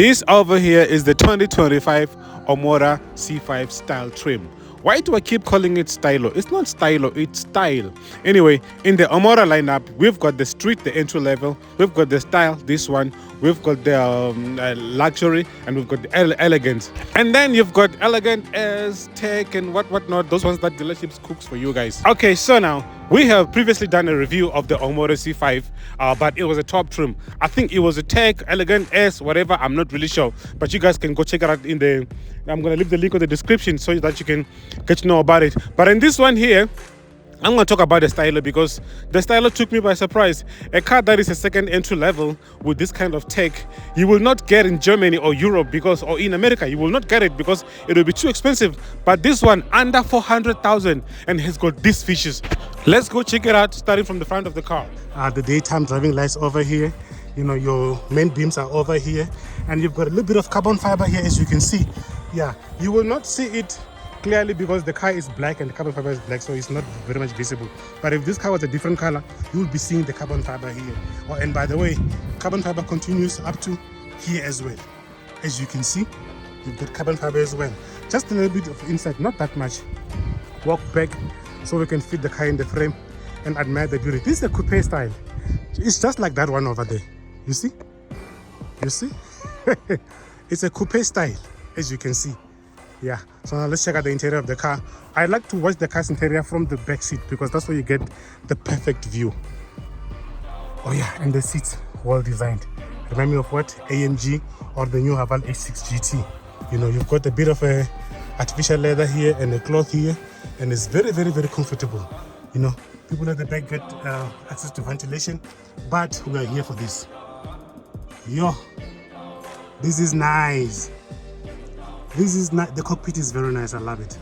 This over here is the 2025 Omoda C5 style trim. Why do I keep calling it stylo? It's not stylo, it's style. Anyway, in the Omoda lineup, we've got the street, the entry level, we've got the style, this one, we've got the luxury, and we've got the elegant. And then you've got elegant as tech and whatnot, those ones that dealerships cooks for you guys. Okay, so now we have previously done a review of the Omoda C5, but it was a top trim. I think it was a tech, elegant S, whatever, I'm not really sure. But you guys can go check it out in the, I'm going to leave the link in the description so that you can get to know about it. But in this one here, I'm going to talk about the styler because the styler took me by surprise. A car that is a second entry level with this kind of tech, you will not get in Germany or Europe because, or in America, you will not get it because it will be too expensive. But this one, under 400,000 and has got these features. Let's go check it out starting from the front of the car. The daytime driving lights over here. You know, your main beams are over here. And you've got a little bit of carbon fiber here as you can see. Yeah, you will not see it clearly because the car is black and the carbon fiber is black, so it's not very much visible. But if this car was a different color, you will be seeing the carbon fiber here. Oh, and by the way, carbon fiber continues up to here as well. As you can see, you've got carbon fiber as well. Just a little bit of inside, not that much. Walk back so we can fit the car in the frame and admire the beauty. This is a coupe style. It's just like that one over there. You see? You see? It's a coupe style, as you can see. Yeah, so now let's check out the interior of the car. I like to watch the car's interior from the back seat because that's where you get the perfect view. Oh yeah, and the seats, well designed. Remind me of what? AMG or the new Haval H6 GT. You know, you've got a bit of a artificial leather here and a cloth here, and it's very, very, very comfortable. You know, people at the back get access to ventilation, but we are here for this. Yo, this is nice. This is not, the cockpit is very nice. I love it.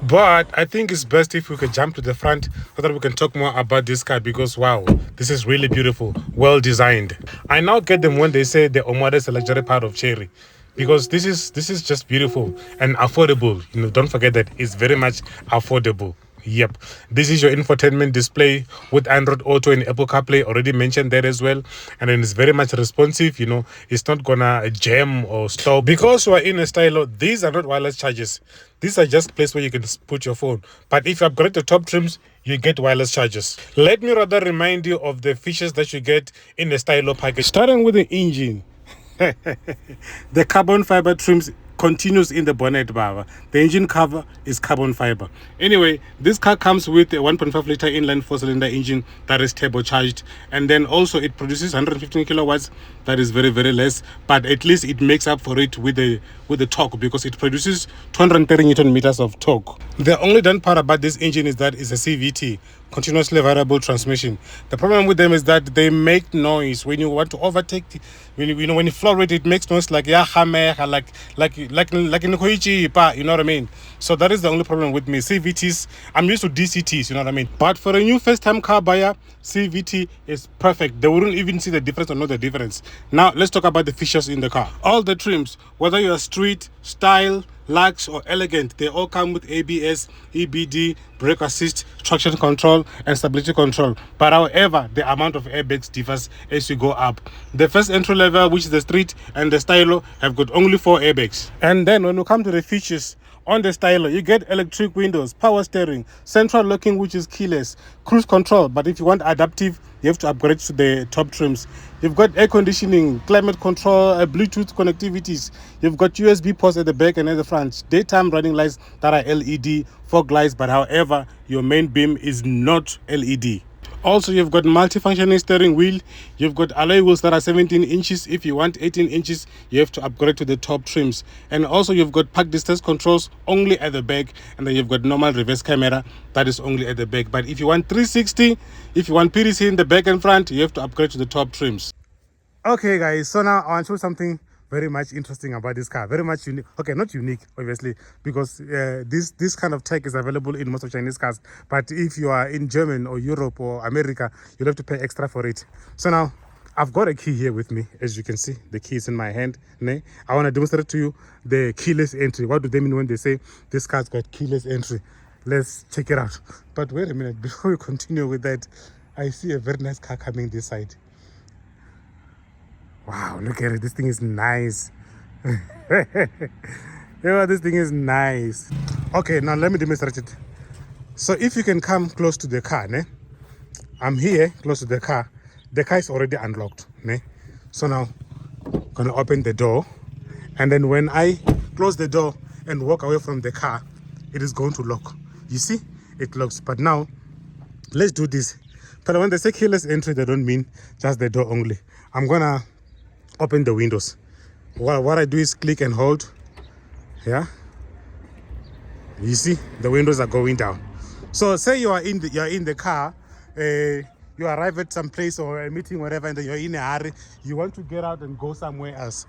But I think it's best if we could jump to the front so that we can talk more about this car because wow, this is really beautiful, well designed. I now get them when they say the Omoda is a luxury part of Chery because this is just beautiful and affordable. You know, don't forget that it's very much affordable. Yep, this is your infotainment display with Android Auto and Apple CarPlay, already mentioned that as well. And then it's very much responsive, you know, it's not gonna jam or stop. Because we're in a stylo, these are not wireless chargers. These are just places where you can put your phone. But if you upgrade the top trims, you get wireless chargers. Let me rather remind you of the features that you get in the stylo package. Starting with the engine. The carbon fiber trims continues in the bonnet, Baba. The engine cover is carbon fiber. Anyway, this car comes with a 1.5 liter inline 4-cylinder engine that is turbocharged, and then also it produces 115 kilowatts. That is very, very less, but at least it makes up for it with the torque because it produces 230 newton meters of torque. The only done part about this engine is that it's a CVT, continuously variable transmission. The problem with them is that they make noise when you want to overtake. When you floor it makes noise like like in Koichi, you know what I mean? So that is the only problem with me. CVTs, I'm used to DCTs, you know what I mean? But for a new first-time car buyer, CVT is perfect. They wouldn't even see the difference or know the difference. Now let's talk about the features in the car. All the trims, whether you're street, style, luxe or elegant, they all come with ABS, EBD, brake assist, traction control and stability control. But however, the amount of airbags differs as you go up. The first entry level, which is the street, and the stylo have got only 4 airbags. And then when you come to the features, on the stylo, you get electric windows, power steering, central locking, which is keyless, cruise control. But if you want adaptive, you have to upgrade to the top trims. You've got air conditioning, climate control, Bluetooth connectivities. You've got USB ports at the back and at the front. Daytime running lights that are LED, fog lights, but however, your main beam is not LED. Also, you've got multifunctioning steering wheel. You've got alloy wheels that are 17 inches. If you want 18 inches, you have to upgrade to the top trims. And also, you've got park distance controls only at the back. And then you've got normal reverse camera that is only at the back. But if you want 360, if you want PDC in the back and front, you have to upgrade to the top trims. Okay, guys, so now I want to show something very much interesting about this car. Very much unique. Okay, not unique, obviously, because this kind of tech is available in most of Chinese cars. But if you are in Germany or Europe or America, you'll have to pay extra for it. So now, I've got a key here with me. As you can see, the key is in my hand. I want to demonstrate to you the keyless entry. What do they mean when they say this car's got keyless entry? Let's check it out. But wait a minute, before we continue with that, I see a very nice car coming this side. Wow, look at it. This thing is nice. Yeah, this thing is nice. Okay, now let me demonstrate it. So if you can come close to the car, ne? I'm here close to the car. The car is already unlocked, ne? So now I'm gonna open the door, and then when I close the door and walk away from the car, it is going to lock. You see, it locks. But now let's do this. But when they say keyless entry, they don't mean just the door only. I'm gonna open the windows. What I do is click and hold. Yeah, you see the windows are going down. So say you're in the car, you arrive at some place or a meeting, whatever, and then you're in a hurry, you want to get out and go somewhere else.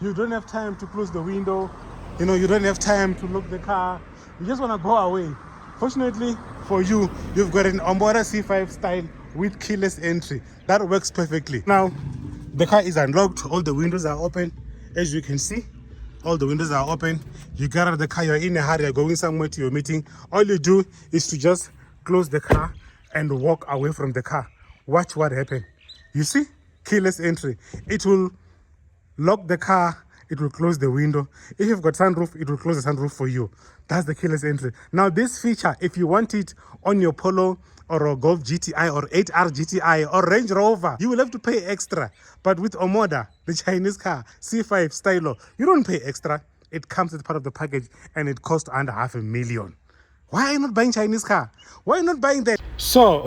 You don't have time to close the window, you don't have time to lock the car, you just want to go away. Fortunately for you, you've got an Omoda C5 style with keyless entry. That works perfectly. Now the car is unlocked, all the windows are open, as you can see. All the windows are open. You get out of the car, you're in a hurry, you're going somewhere to your meeting. All you do is to just close the car and walk away from the car. Watch what happens. You see? Keyless entry. It will lock the car, it will close the window. If you've got sunroof, it will close the sunroof for you. That's the keyless entry. Now this feature, if you want it on your Polo or a Golf GTI or 8R GTI or Range Rover, you will have to pay extra. But with Omoda, the Chinese car, C5 Stylo, you don't pay extra. It comes as part of the package and it costs under $500,000. Why are you not buying Chinese car? Why are you not buying that? So,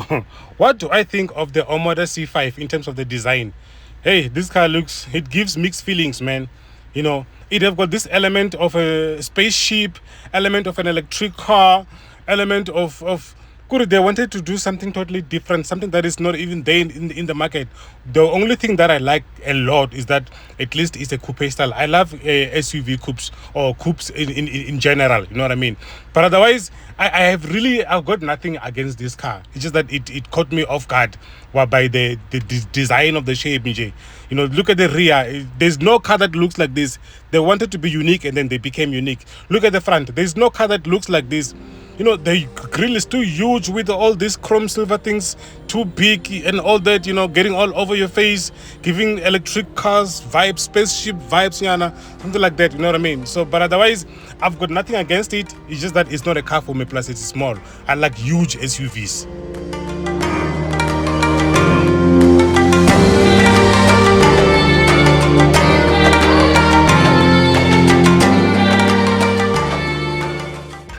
what do I think of the Omoda C5 in terms of the design? Hey, this car it gives mixed feelings, man. It have got this element of a spaceship, element of an electric car, element of they wanted to do something totally different, something that is not even there in the market. The only thing that I like a lot is that at least it's a coupe style. I love SUV coupes or coupes in general, you know what I mean? But otherwise, I've got nothing against this car. It's just that it caught me off guard by the design of the shape. Look at the rear. There's no car that looks like this. They wanted to be unique and then they became unique. Look at the front. There's no car that looks like this. The grill is too huge with all these chrome silver things, too big and all that, getting all over your face, giving electric cars vibes, spaceship vibes, something like that, you know what I mean? So, but otherwise, I've got nothing against it. It's just that it's not a car for me, plus it's small. I like huge SUVs.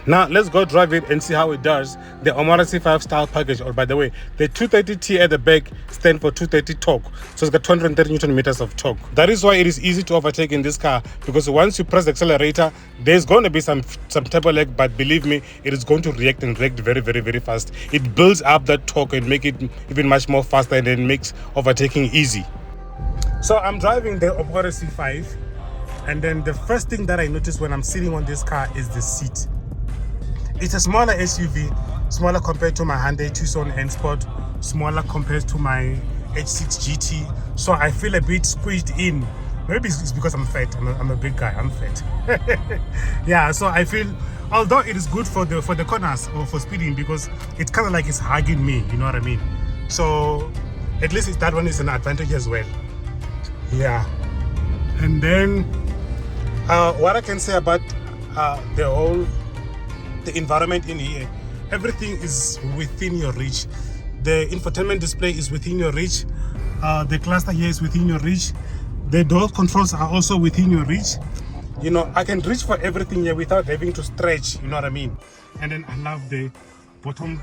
Now let's go drive it and see how it does. The Omoda C5 style package, or by the way, the 230T at the back stands for 230 torque. So it's got 230 Newton meters of torque. That is why it is easy to overtake in this car, because once you press the accelerator, there's going to be some turbo lag, but believe me, it is going to react very, very, very fast. It builds up that torque and make it even much more faster, and then makes overtaking easy. So I'm driving the Omoda C5, and then the first thing that I notice when I'm sitting on this car is the seat. It's a smaller SUV, smaller compared to my Hyundai Tucson N Sport, smaller compared to my H6 GT. So I feel a bit squeezed in. Maybe it's because I'm fat. I'm a big guy. I'm fat. Yeah. So I feel, although it is good for the corners or for speeding, because it's kind of like it's hugging me. You know what I mean? So at least that one is an advantage as well. Yeah. And then what I can say about the environment in here, everything is within your reach. The infotainment display is within your reach. The cluster here is within your reach. The door controls are also within your reach. I can reach for everything here without having to stretch, you know what I mean? And then I love the bottom,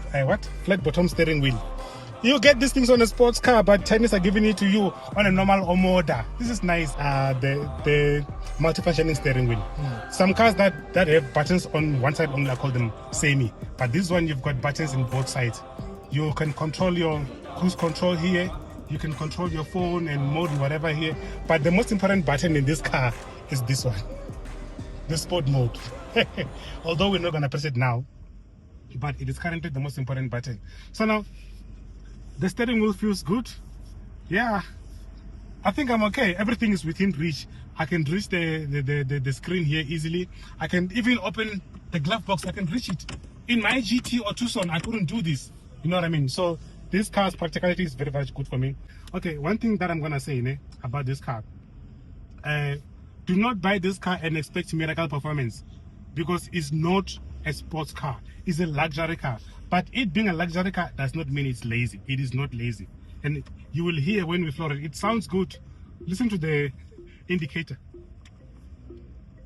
flat bottom steering wheel. You get these things on a sports car, but Chinese are giving it to you on a normal Omoda. This is nice. The multi-functioning steering wheel. Some cars that have buttons on one side only, I call them semi. But this one, you've got buttons in both sides. You can control your cruise control here. You can control your phone and mode, whatever here. But the most important button in this car is this one, the sport mode. Although we're not going to press it now, but it is currently the most important button. So now, the steering wheel feels good. Yeah, I think I'm okay. Everything is within reach. I can reach the screen here easily. I can even open the glove box. I can reach it. In my GT or Tucson, I couldn't do this. You know what I mean? So this car's practicality is very, very good for me. Okay, one thing that I'm gonna say about this car, do not buy this car and expect miracle performance, because it's not a sports car, it's a luxury car. But it being a luxury car does not mean it's lazy. It is not lazy. And you will hear when we floor it, it sounds good. Listen to the indicator.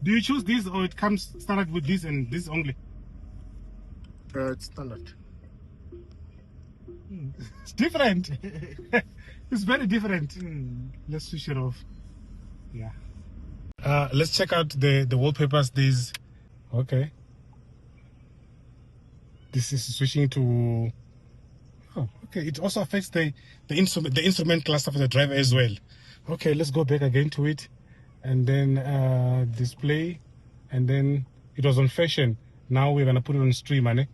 Do you choose this, or it comes standard with this and this only? It's standard. It's different. It's very different. Let's switch it off. Yeah. Let's check out the wallpapers. These. Okay. This is switching to. Oh, okay. It also affects the instrument cluster for the driver as well. Okay, let's go back again to it, and then display, and then it was on fashion. Now we're gonna put it on streamer.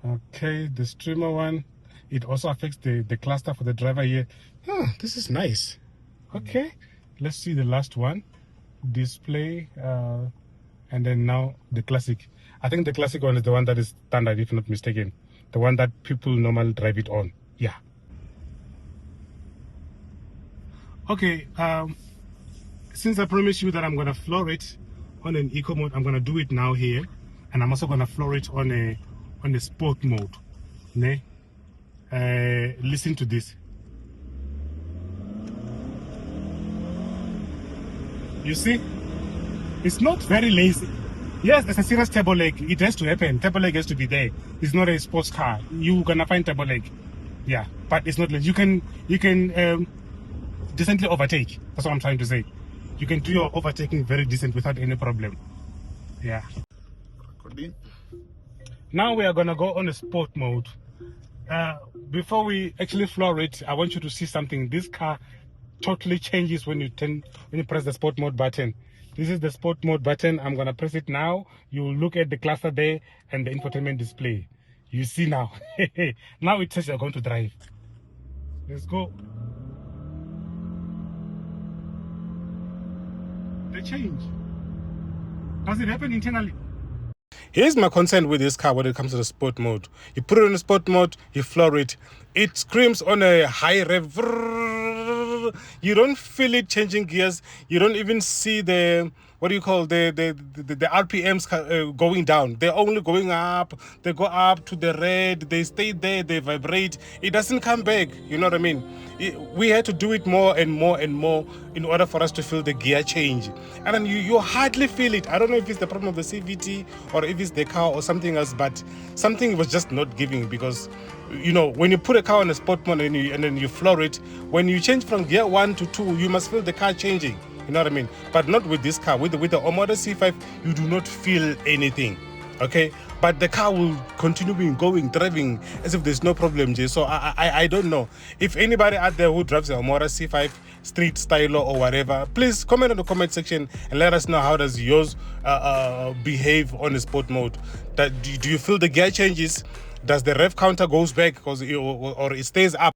Okay, the streamer one, it also affects the cluster for the driver here. Oh, this is nice. Okay, let's see the last one. Display, and then now the classic. I think the classic one is the one that is standard, if not mistaken. The one that people normally drive it on. Yeah. Okay, since I promised you that I'm gonna floor it on an eco mode, I'm gonna do it now here, and I'm also gonna floor it on a sport mode. Listen to this. You see, it's not very lazy. Yes, there's a serious turbo lag. It has to happen. Turbo lag has to be there. It's not a sports car. You're gonna find turbo lag. Yeah, but it's not lazy. You can decently overtake. That's what I'm trying to say. You can do your overtaking very decent without any problem. Yeah. Now we are gonna go on a sport mode. Before we actually floor it, I want you to see something. This car totally changes when you press the sport mode button. This is the sport mode button. I'm gonna press it now. You will look at the cluster there and the infotainment display. You see now. Now it says you're going to drive. Let's go. The change. Does it happen internally? Here's my concern with this car when it comes to the sport mode. You put it in the sport mode, you floor it. It screams on a high rev. You don't feel it changing gears. You don't even see the RPMs going down. They're only going up. They go up to the red. They stay there. They vibrate. It doesn't come back. You know what I mean? We had to do it more and more and more in order for us to feel the gear change. And then you hardly feel it. I don't know if it's the problem of the CVT or if it's the car or something else, but something was just not giving, because when you put a car on a sport mode and then you floor it, when you change from gear 1 to 2, you must feel the car changing. You know what I mean? But not with this car. With the Omoda C5, you do not feel anything. Okay? But the car will continue going, driving as if there's no problem, Jay. So I don't know. If anybody out there who drives the Omoda C5 street style or whatever, please comment in the comment section and let us know how does yours behave on the sport mode. Do you feel the gear changes? Does the rev counter goes back or it stays up?